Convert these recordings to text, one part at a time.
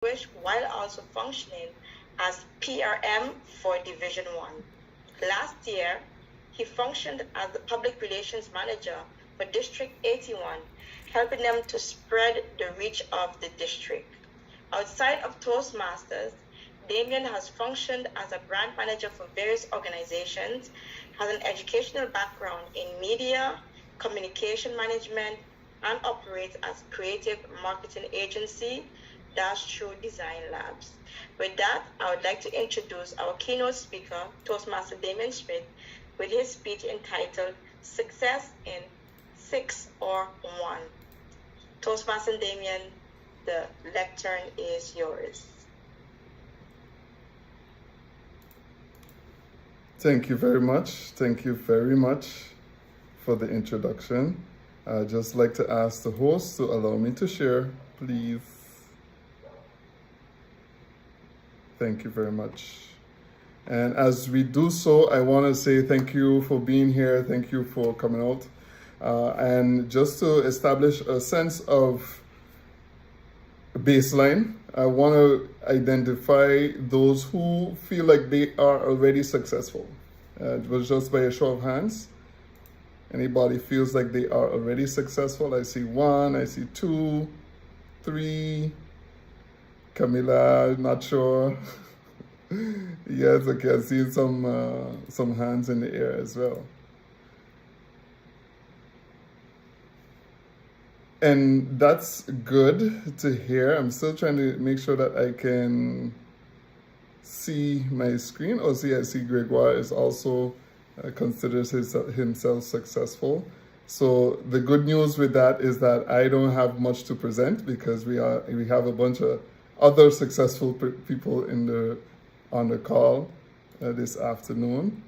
while also functioning as PRM for Division 1. Last year, he functioned as the Public Relations Manager for District 81, helping them to spread the reach of the district. Outside of Toastmasters, Damien has functioned as a brand manager for various organizations, has an educational background in media, communication management, and operates as creative marketing agency, True Design Labs. With that, I would like to introduce our keynote speaker, Toastmaster Damien Schmidt, with his speech entitled Success in 6 or 1. Toastmaster Damien, the lectern is yours. Thank you very much. Thank you very much for the introduction. I'd just like to ask the host to allow me to share, please. Thank you very much. And as we do so, I want to say thank you for being here. Thank you for coming out. And just to establish a sense of baseline, I want to identify those who feel like they are already successful. It was just by a show of hands. Anybody feels like they are already successful? I see 1, I see 2, 3. Camila, not sure. Yes, okay, I see some hands in the air as well. And that's good to hear. I'm still trying to make sure that I can see my screen. Oh, see, I see Gregoire is also considers himself successful. So the good news with that is that I don't have much to present because we have a bunch of other successful people on the call this afternoon,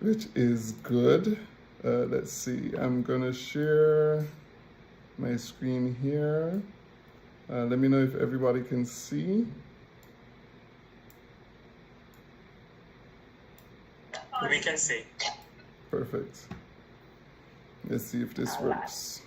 which is good. Let's see, I'm gonna share my screen here. Let me know if everybody can see. We can see. Perfect. Let's see if this works.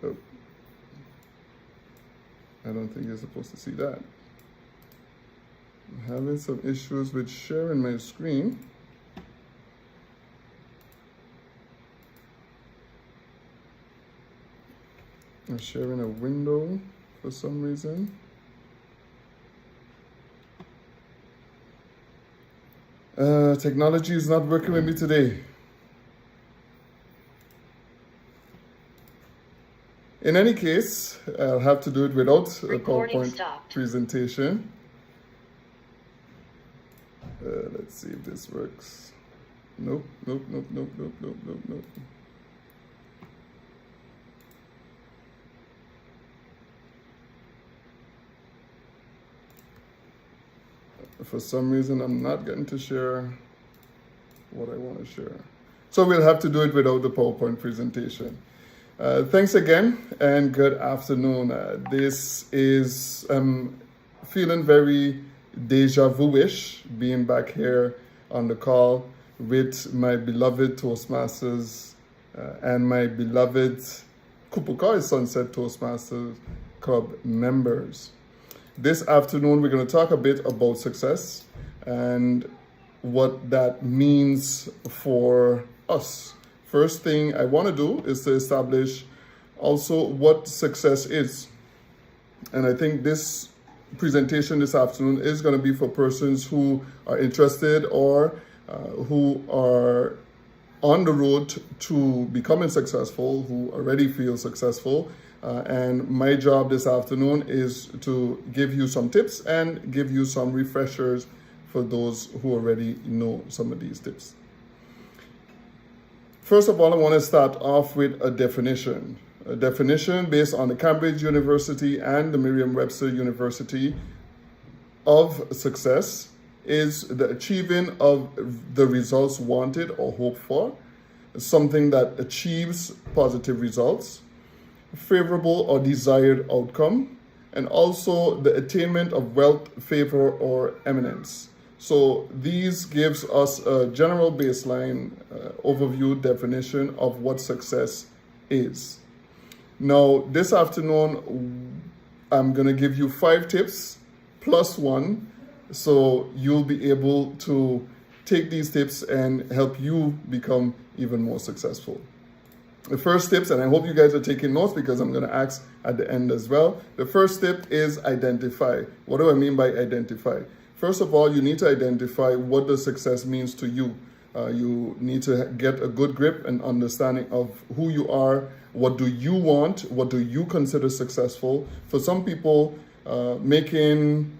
Oh. I don't think you're supposed to see that. I'm having some issues with sharing my screen. I'm sharing a window for some reason. Technology is not working with me today. In any case, I'll have to do it without a PowerPoint presentation. Let's see if this works. Nope. For some reason, I'm not getting to share what I want to share. So we'll have to do it without the PowerPoint presentation. Thanks again and good afternoon. This is feeling very deja vu-ish being back here on the call with my beloved Toastmasters and my beloved Kupukoi Sunset Toastmasters Club members. This afternoon, we're going to talk a bit about success and what that means for us. First thing I want to do is to establish also what success is. And I think this presentation this afternoon is going to be for persons who are interested or who are on the road to becoming successful, who already feel successful. And my job this afternoon is to give you some tips and give you some refreshers for those who already know some of these tips. First of all, I want to start off with a definition. A definition based on the Cambridge University and the Merriam-Webster University of success is the achieving of the results wanted or hoped for, something that achieves positive results, favorable or desired outcome, and also the attainment of wealth, favor, or eminence. So these gives us a general baseline overview definition of what success is. Now, this afternoon, I'm going to give you 5 tips plus 1, so you'll be able to take these tips and help you become even more successful. The first tips, and I hope you guys are taking notes because I'm going to ask at the end as well. The first tip is identify. What do I mean by identify? First of all, you need to identify what the success means to you. You need to get a good grip and understanding of who you are, what do you want, what do you consider successful. For some people, making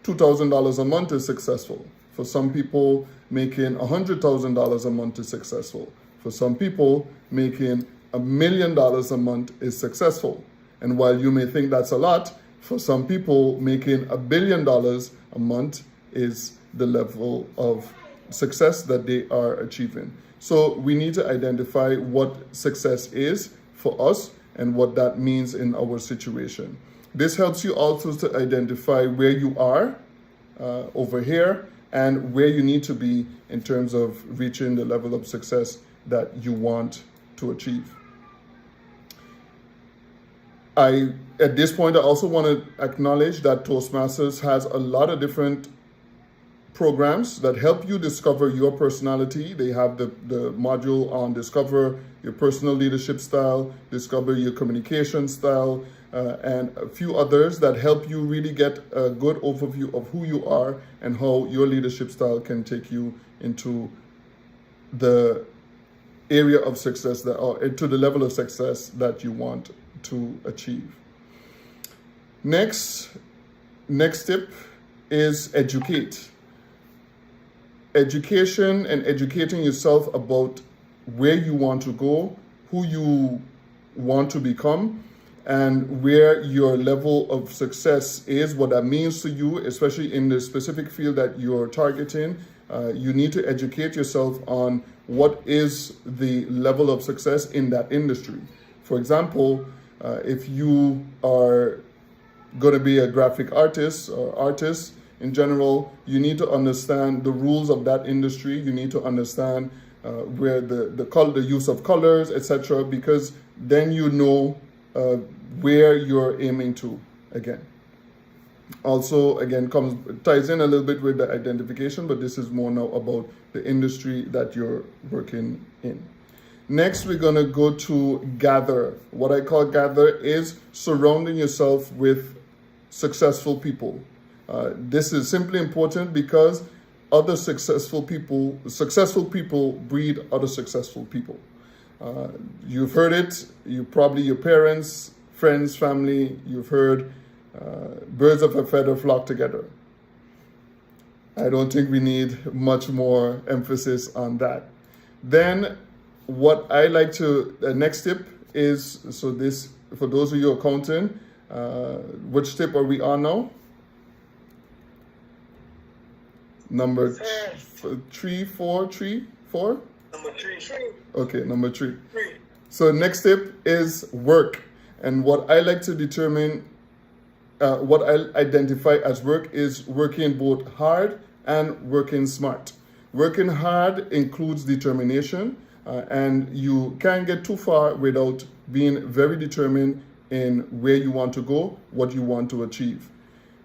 $2,000 a month is successful. For some people, making $100,000 a month is successful. For some people, making $1 million a month is successful. And while you may think that's a lot, for some people, making $1 billion a month is the level of success that they are achieving. So we need to identify what success is for us and what that means in our situation. This helps you also to identify where you are over here and where you need to be in terms of reaching the level of success that you want to achieve. At this point, I also want to acknowledge that Toastmasters has a lot of different programs that help you discover your personality. They have the module on discover your personal leadership style, discover your communication style, and a few others that help you really get a good overview of who you are and how your leadership style can take you into the area of success or to the level of success that you want to achieve. Next tip is educate. Education and educating yourself about where you want to go, who you want to become, and where your level of success is, what that means to you, especially in the specific field that you're targeting. You need to educate yourself on what is the level of success in that industry. For example, if you are going to be a graphic artist or artist in general, you need to understand the rules of that industry. You need to understand where the use of colors, etc., because then you know where you're aiming to again. Also, again, ties in a little bit with the identification, but this is more now about the industry that you're working in. Next, we're going to go to gather. What I call gather is surrounding yourself with successful people. This is simply important because other successful people breed other successful people. You've heard it, your parents, friends, family, you've heard birds of a feather flock together. I don't think we need much more emphasis on that. Then what I like to, the next tip is, for those of you accounting, which tip are we on now? Number 3, 4, 3, 4? Number 3. Okay, number 3. So next tip is work. And what I like to determine, what I identify as work is working both hard and working smart. Working hard includes determination, and you can't get too far without being very determined in where you want to go, what you want to achieve.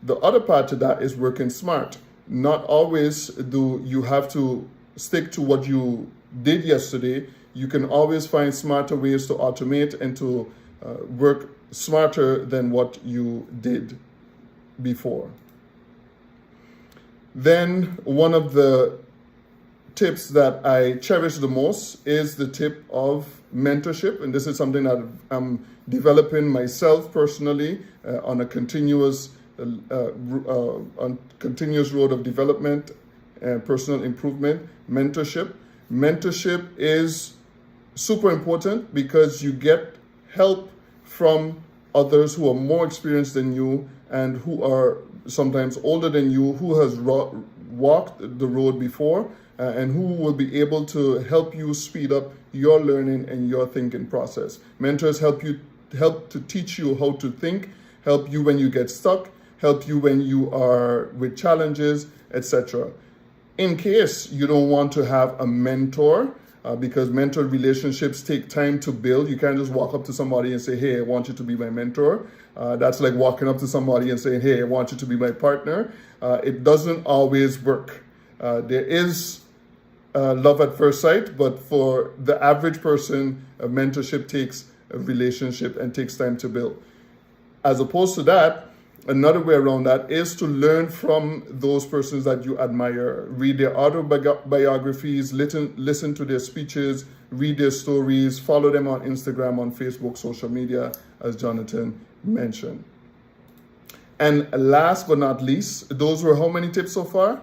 The other part to that is working smart. Not always do you have to stick to what you did yesterday. You can always find smarter ways to automate and to work smarter than what you did before. Then one of the tips that I cherish the most is the tip of mentorship, and this is something that I'm developing myself personally on a continuous road of development and personal improvement. Mentorship is super important because you get help from others who are more experienced than you and who are sometimes older than you, who has walked the road before, and who will be able to help you speed up your learning and your thinking process. Mentors help to teach you how to think, help you when you get stuck, help you when you are with challenges, etc. In case you don't want to have a mentor, because mentor relationships take time to build. You can't just walk up to somebody and say, hey, I want you to be my mentor. That's like walking up to somebody and saying, hey, I want you to be my partner. It doesn't always work. There is love at first sight, but for the average person, a mentorship takes a relationship and takes time to build. As opposed to that, another way around that is to learn from those persons that you admire. Read their autobiographies, listen to their speeches, read their stories, follow them on Instagram, on Facebook, social media, as Jonathan mentioned. And last but not least, those were how many tips so far?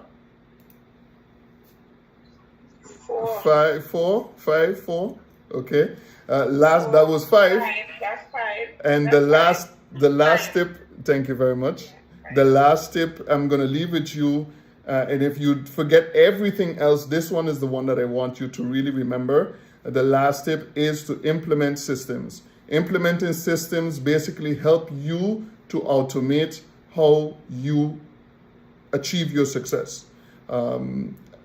4. 4. Okay. That was 5. That's 5. And the last tip, thank you very much. The last tip I'm going to leave with you. And if you forget everything else, this one is the one that I want you to really remember. The last tip is to implement systems. Implementing systems basically help you to automate how you achieve your success.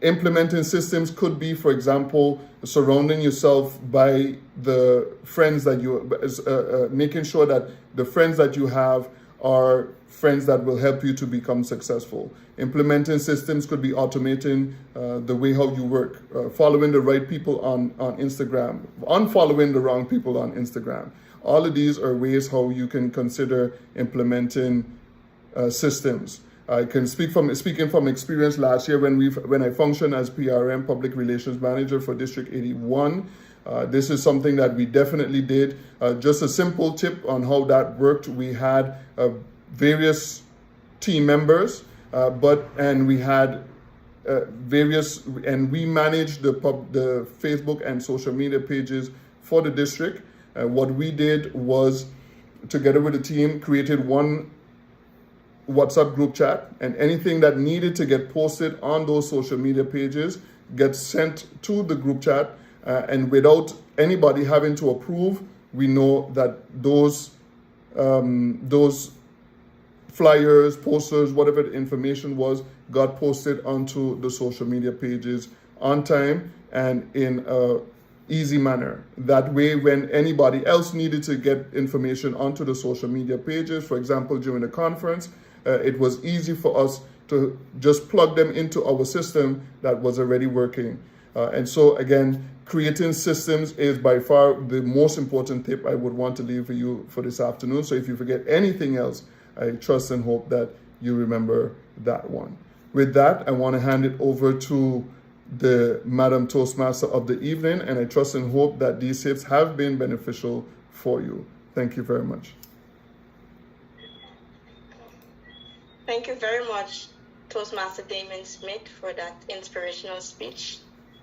Implementing systems could be, for example, surrounding yourself by the friends that making sure that the friends that you have are friends that will help you to become successful. Implementing systems could be automating the way how you work, following the right people on Instagram, unfollowing the wrong people on Instagram. All of these are ways how you can consider implementing systems. I can speaking from experience last year when I functioned as PRM, Public Relations Manager for District 81. This is something that we definitely did. Just a simple tip on how that worked. We had various team members, and we had and we managed the Facebook and social media pages for the district. What we did was, together with the team, created one WhatsApp group chat, and anything that needed to get posted on those social media pages gets sent to the group chat, and without anybody having to approve, we know that those flyers, posters, whatever the information was, got posted onto the social media pages on time and in a easy manner. That way, when anybody else needed to get information onto the social media pages, for example, during the conference, it was easy for us to just plug them into our system that was already working. And so again, creating systems is by far the most important tip I would want to leave for you for this afternoon. So if you forget anything else, I trust and hope that you remember that one. With that, I want to hand it over to the Madam Toastmaster of the evening, and I trust and hope that these tips have been beneficial for you. Thank you very much. Thank you very much, Toastmaster Damien Schmidt, for that inspirational speech.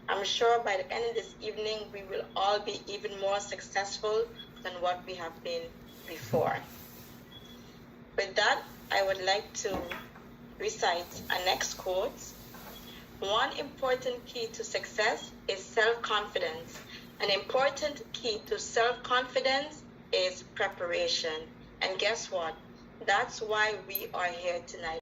I'm sure by the end of this evening, we will all be even more successful than what we have been before. With that, I would like to recite our next quote. One important key to success is self-confidence. An important key to self-confidence is preparation. And guess what? That's why we are here tonight.